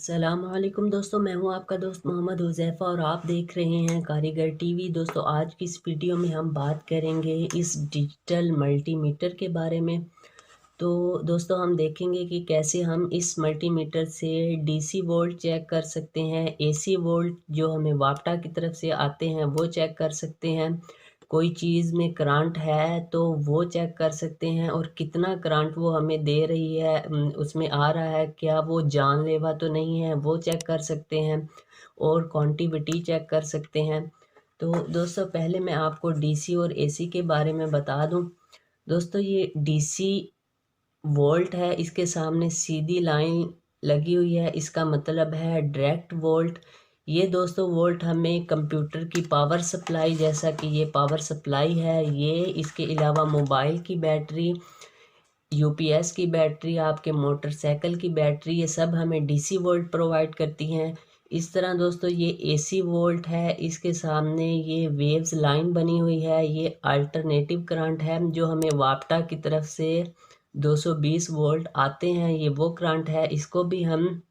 अस्सलामुअलैकुम दोस्तों, मैं हूं आपका दोस्त मोहम्मद हुज़ैफ़ा और आप देख रहे हैं कारीगर टीवी। दोस्तों, आज की इस वीडियो में हम बात करेंगे इस डिजिटल मल्टीमीटर के बारे में। तो दोस्तों, हम देखेंगे कि कैसे हम इस मल्टीमीटर से डीसी वोल्ट चेक कर सकते हैं, एसी वोल्ट जो हमें वापटा की तरफ से आते हैं वो चेक कर सकते हैं, कोई चीज़ में करंट है तो वो चेक कर सकते हैं और कितना करंट वो हमें दे रही है, उसमें आ रहा है, क्या वो जानलेवा तो नहीं है, वो चेक कर सकते हैं और क्वांटिटी चेक कर सकते हैं। तो दोस्तों, पहले मैं आपको डीसी और एसी के बारे में बता दूं। दोस्तों, ये डीसी वोल्ट है, इसके सामने सीधी लाइन लगी हुई है, इसका मतलब है डायरेक्ट वोल्ट। ये दोस्तों वोल्ट हमें कंप्यूटर की पावर सप्लाई, जैसा कि ये पावर सप्लाई है, ये इसके अलावा मोबाइल की बैटरी, यूपीएस की बैटरी, आपके मोटरसाइकिल की बैटरी, ये सब हमें डीसी वोल्ट प्रोवाइड करती हैं। इस तरह दोस्तों ये एसी वोल्ट है, इसके सामने ये वेव्स लाइन बनी हुई है, ये अल्टरनेटिव करंट है जो हमें वापटा की तरफ से 220 वोल्ट आते हैं, ये वो करंट है। इसको भी हम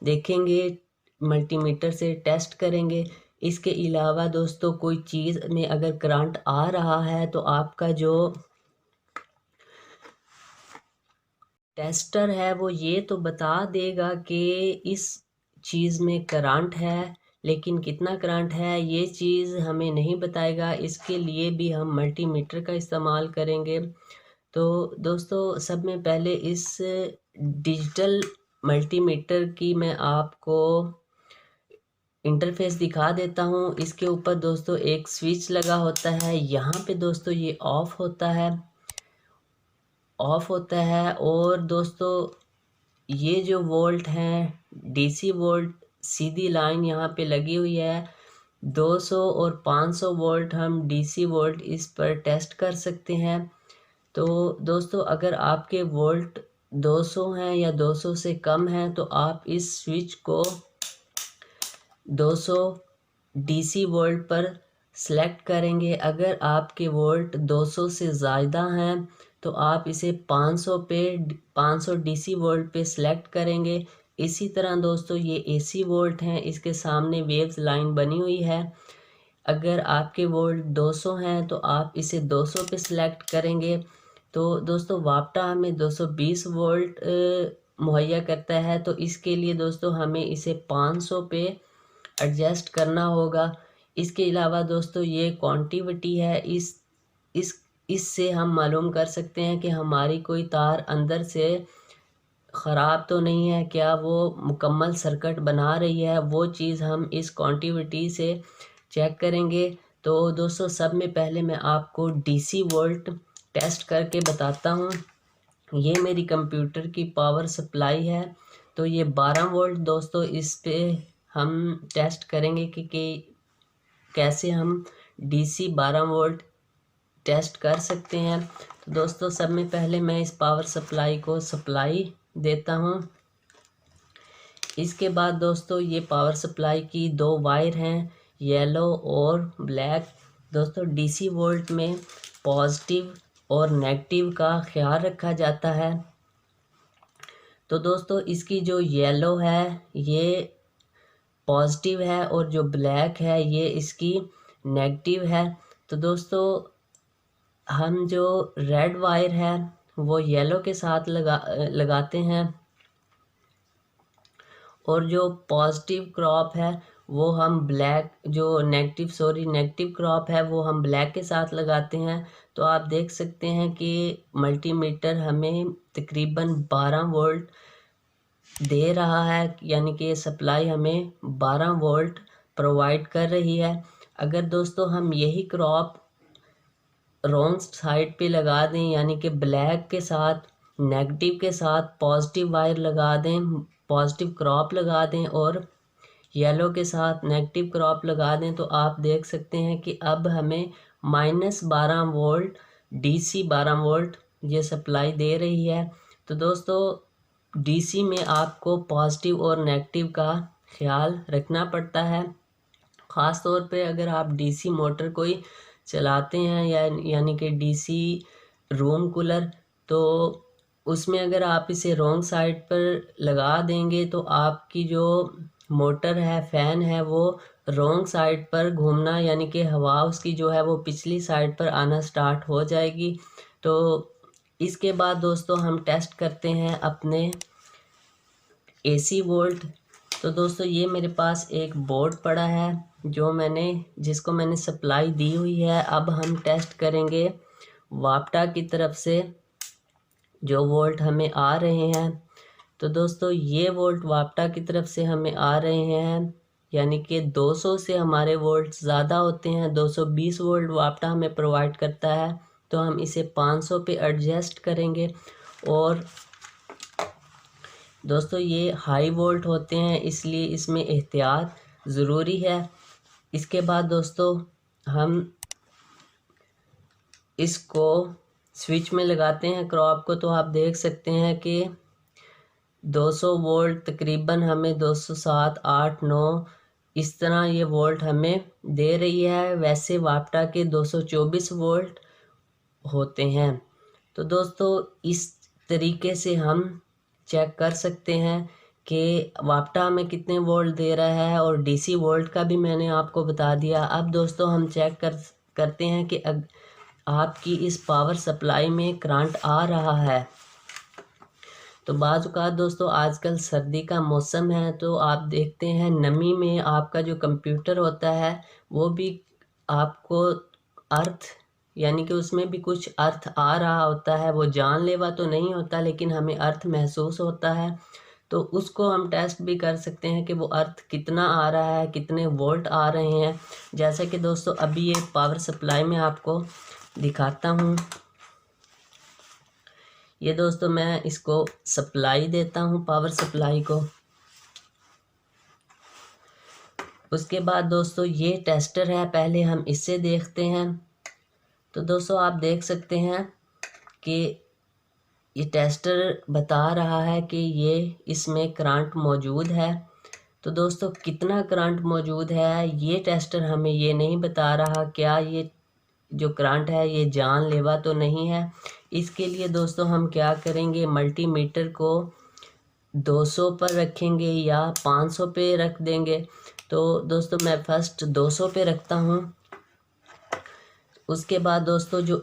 देखेंगे, मल्टीमीटर से टेस्ट करेंगे। इसके अलावा दोस्तों, कोई चीज़ में अगर करंट आ रहा है तो आपका जो टेस्टर है वो ये तो बता देगा कि इस चीज़ में करंट है, लेकिन कितना करंट है ये चीज़ हमें नहीं बताएगा। इसके लिए भी हम मल्टीमीटर का इस्तेमाल करेंगे। तो दोस्तों, सब में पहले इस डिजिटल मल्टीमीटर की मैं आपको इंटरफेस दिखा देता हूँ। इसके ऊपर दोस्तों एक स्विच लगा होता है, यहाँ पे दोस्तों ये ऑफ होता है और दोस्तों ये जो वोल्ट हैं, डीसी वोल्ट, सीधी लाइन यहाँ पे लगी हुई है। 200 और 500 वोल्ट हम डीसी वोल्ट इस पर टेस्ट कर सकते हैं। तो दोस्तों, अगर आपके वोल्ट 200 हैं या 200 से कम हैं तो आप इस स्विच को 200 डीसी वोल्ट पर सेलेक्ट करेंगे। अगर आपके वोल्ट 200 से ज़्यादा हैं तो आप इसे 500 डीसी वोल्ट पे सेलेक्ट करेंगे। इसी तरह दोस्तों, ये एसी वोल्ट हैं, इसके सामने वेव्स लाइन बनी हुई है। अगर आपके वोल्ट 200 हैं तो आप इसे 200 पे सेलेक्ट करेंगे। तो दोस्तों, वापटा हमें 220 वोल्ट मुहैया करता है, तो इसके लिए दोस्तों हमें इसे 500 पे एडजस्ट करना होगा। इसके अलावा दोस्तों ये क्वांटिटी है, इस इससे हम मालूम कर सकते हैं कि हमारी कोई तार अंदर से ख़राब तो नहीं है, क्या वो मुकम्मल सर्किट बना रही है, वो चीज़ हम इस क्वांटिटी से चेक करेंगे। तो दोस्तों, सब में पहले मैं आपको डीसी वोल्ट टेस्ट करके बताता हूँ। ये मेरी कंप्यूटर की पावर सप्लाई है, तो ये 12 वोल्ट दोस्तों, इस पे हम टेस्ट करेंगे कि कैसे हम डीसी 12 वोल्ट टेस्ट कर सकते हैं। तो दोस्तों, सब में पहले मैं इस पावर सप्लाई को सप्लाई देता हूँ। इसके बाद दोस्तों, ये पावर सप्लाई की दो वायर हैं, येलो और ब्लैक। दोस्तों, डीसी वोल्ट में पॉजिटिव और नेगेटिव का ख्याल रखा जाता है। तो दोस्तों, इसकी जो येलो है ये पॉजिटिव है और जो ब्लैक है ये इसकी नेगेटिव है। तो दोस्तों, हम जो रेड वायर है वो येलो के साथ लगाते हैं और जो पॉजिटिव क्रॉप है वो हम नेगेटिव क्रॉप है वो हम ब्लैक के साथ लगाते हैं। तो आप देख सकते हैं कि मल्टीमीटर हमें तकरीबन 12 वोल्ट दे रहा है, यानी कि ये सप्लाई हमें 12 वोल्ट प्रोवाइड कर रही है। अगर दोस्तों हम यही क्रॉप रॉन्ग साइड पे लगा दें, यानी कि ब्लैक के साथ नेगेटिव के साथ पॉजिटिव वायर लगा दें, पॉजिटिव क्रॉप लगा दें और येलो के साथ नेगेटिव क्रॉप लगा दें, तो आप देख सकते हैं कि अब हमें -12 वोल्ट डीसी 12 वोल्ट ये सप्लाई दे रही है। तो दोस्तों, डीसी में आपको पॉजिटिव और नेगेटिव का ख्याल रखना पड़ता है। ख़ास तौर पे अगर आप डीसी मोटर कोई चलाते हैं या यानी कि डीसी रूम कूलर, तो उसमें अगर आप इसे रॉन्ग साइड पर लगा देंगे तो आपकी जो मोटर है, फ़ैन है, वो रॉन्ग साइड पर घूमना, यानी कि हवा उसकी जो है वो पिछली साइड पर आना स्टार्ट हो जाएगी। तो इसके बाद दोस्तों हम टेस्ट करते हैं अपने एसी वोल्ट। तो दोस्तों ये मेरे पास एक बोर्ड पड़ा है जिसको मैंने सप्लाई दी हुई है। अब हम टेस्ट करेंगे वापटा की तरफ से जो वोल्ट हमें आ रहे हैं। तो दोस्तों ये वोल्ट वापटा की तरफ से हमें आ रहे हैं, यानी कि 200 से हमारे वोल्ट ज़्यादा होते हैं। 220 वोल्ट वापटा हमें प्रोवाइड करता है, तो हम इसे 500 पे एडजस्ट करेंगे। और दोस्तों ये हाई वोल्ट होते हैं, इसलिए इसमें एहतियात ज़रूरी है। इसके बाद दोस्तों हम इसको स्विच में लगाते हैं क्रॉप को, तो आप देख सकते हैं कि 200 वोल्ट तकरीबन हमें 207, 8, 9 इस तरह ये वोल्ट हमें दे रही है। वैसे वापटा के 224 वोल्ट होते हैं। तो दोस्तों इस तरीके से हम चेक कर सकते हैं कि वापटा हमें कितने वोल्ट दे रहा है, और डीसी वोल्ट का भी मैंने आपको बता दिया। अब दोस्तों हम चेक करते हैं कि आपकी इस पावर सप्लाई में करंट आ रहा है। तो बाज़ औक़ात दोस्तों आजकल सर्दी का मौसम है, तो आप देखते हैं नमी में आपका जो कंप्यूटर होता है वो भी आपको अर्थ, यानी कि उसमें भी कुछ अर्थ आ रहा होता है। वो जानलेवा तो नहीं होता, लेकिन हमें अर्थ महसूस होता है। तो उसको हम टेस्ट भी कर सकते हैं कि वो अर्थ कितना आ रहा है, कितने वोल्ट आ रहे हैं। जैसा कि दोस्तों अभी ये पावर सप्लाई में आपको दिखाता हूँ। ये दोस्तों मैं इसको सप्लाई देता हूँ, पावर सप्लाई को। उसके बाद दोस्तों ये टेस्टर है, पहले हम इससे देखते हैं। तो दोस्तों आप देख सकते हैं कि ये टेस्टर बता रहा है कि ये इसमें करंट मौजूद है। तो दोस्तों कितना करंट मौजूद है ये टेस्टर हमें ये नहीं बता रहा। क्या ये जो करंट है ये जानलेवा तो नहीं है। इसके लिए दोस्तों हम क्या करेंगे, मल्टीमीटर को 200 पर रखेंगे या 500 पे रख देंगे। तो दोस्तों मैं फर्स्ट 200 पे रखता हूँ। उसके बाद दोस्तों जो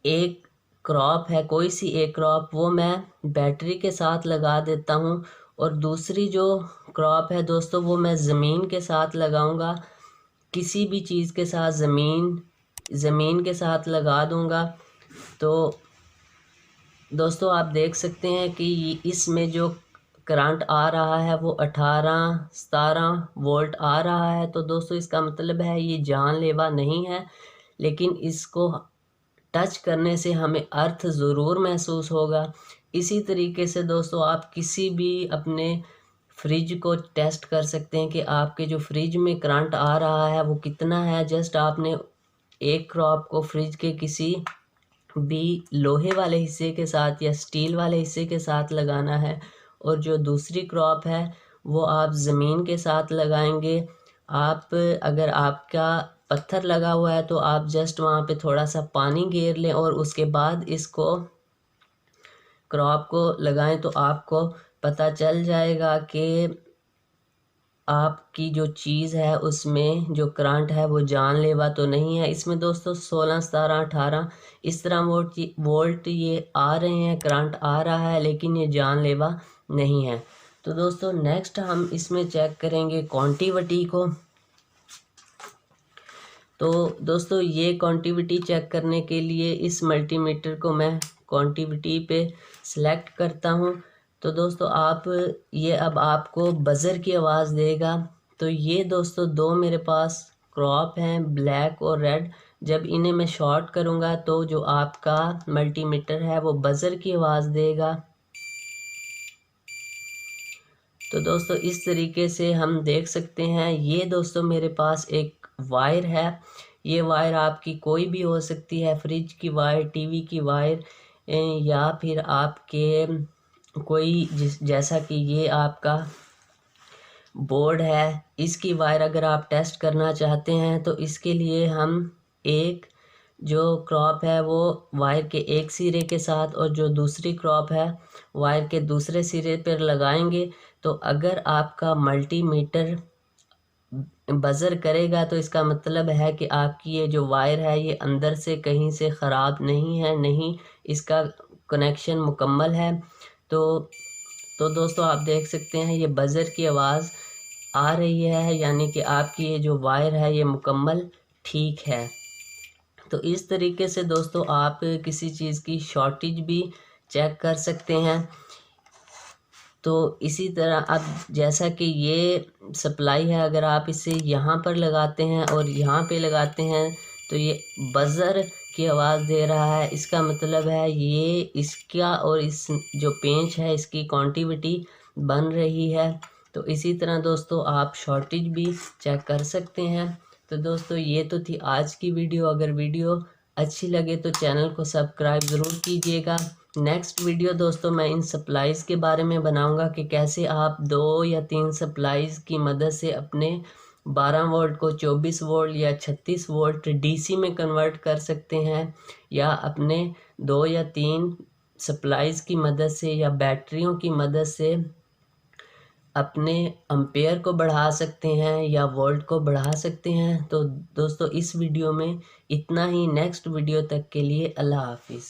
एक क्रॉप है, कोई सी एक क्रॉप, वो मैं बैटरी के साथ लगा देता हूँ, और दूसरी जो क्रॉप है दोस्तों वो मैं ज़मीन के साथ लगाऊंगा। किसी भी चीज़ के साथ ज़मीन के साथ लगा दूंगा। तो दोस्तों आप देख सकते हैं कि इसमें जो करंट आ रहा है वो 18-17 वोल्ट आ रहा है। तो दोस्तों इसका मतलब है ये जानलेवा नहीं है, लेकिन इसको टच करने से हमें अर्थ ज़रूर महसूस होगा। इसी तरीके से दोस्तों आप किसी भी अपने फ्रिज को टेस्ट कर सकते हैं कि आपके जो फ्रिज में करंट आ रहा है वो कितना है। जस्ट आपने एक क्रॉप को फ्रिज के किसी भी लोहे वाले हिस्से के साथ या स्टील वाले हिस्से के साथ लगाना है, और जो दूसरी क्रॉप है वो आप ज़मीन के साथ लगाएंगे। आप अगर आपका पत्थर लगा हुआ है तो आप जस्ट वहाँ पे थोड़ा सा पानी गेर लें और उसके बाद इसको क्रॉप को लगाएं, तो आपको पता चल जाएगा कि आपकी जो चीज़ है उसमें जो करंट है वो जानलेवा तो नहीं है। इसमें दोस्तों 16, 17, 18 इस तरह वोल्ट ये आ रहे हैं, करंट आ रहा है, लेकिन ये जानलेवा नहीं है। तो दोस्तों नेक्स्ट हम इसमें चेक करेंगे कॉन्टिविटी को। तो दोस्तों ये कॉन्टिविटी चेक करने के लिए इस मल्टीमीटर को मैं कॉन्टिविटी पे सिलेक्ट करता हूँ। तो दोस्तों ये अब आपको बज़र की आवाज़ देगा। तो ये दोस्तों दो मेरे पास क्रॉप हैं, ब्लैक और रेड। जब इन्हें मैं शॉर्ट करूँगा तो जो आपका मल्टीमीटर है वो बज़र की आवाज़ देगा। तो दोस्तों इस तरीके से हम देख सकते हैं। ये दोस्तों मेरे पास एक वायर है। ये वायर आपकी कोई भी हो सकती है, फ्रिज की वायर, टीवी की वायर, या फिर आपके कोई जैसा कि ये आपका बोर्ड है, इसकी वायर अगर आप टेस्ट करना चाहते हैं तो इसके लिए हम एक जो क्रॉप है वो वायर के एक सिरे के साथ और जो दूसरी क्रॉप है वायर के दूसरे सिरे पर लगाएंगे, तो अगर आपका मल्टीमीटर बज़र करेगा तो इसका मतलब है कि आपकी ये जो वायर है ये अंदर से कहीं से ख़राब नहीं है, नहीं इसका कनेक्शन मुकम्मल है। तो दोस्तों आप देख सकते हैं ये बज़र की आवाज़ आ रही है, यानी कि आपकी ये जो वायर है ये मुकम्मल ठीक है। तो इस तरीके से दोस्तों आप किसी चीज़ की शॉर्टेज भी चेक कर सकते हैं। तो इसी तरह अब जैसा कि ये सप्लाई है, अगर आप इसे यहाँ पर लगाते हैं और यहाँ पे लगाते हैं तो ये बज़र की आवाज़ दे रहा है, इसका मतलब है ये इसका और इस जो पेंच है इसकी कॉन्टिविटी बन रही है। तो इसी तरह दोस्तों आप शॉर्टेज भी चेक कर सकते हैं। तो दोस्तों ये तो थी आज की वीडियो। अगर वीडियो अच्छी लगे तो चैनल को सब्सक्राइब ज़रूर कीजिएगा। नेक्स्ट वीडियो दोस्तों मैं इन सप्लाईज़ के बारे में बनाऊंगा कि कैसे आप 2 या 3 सप्लाईज़ की मदद से अपने 12 वोल्ट को 24 वोल्ट या 36 वोल्ट डीसी में कन्वर्ट कर सकते हैं, या अपने 2 या 3 सप्लाईज़ की मदद से या बैटरियों की मदद से अपने एम्पेयर को बढ़ा सकते हैं या वोल्ट को बढ़ा सकते हैं। तो दोस्तों इस वीडियो में इतना ही। नेक्स्ट वीडियो तक के लिए अल्लाह हाफिज़।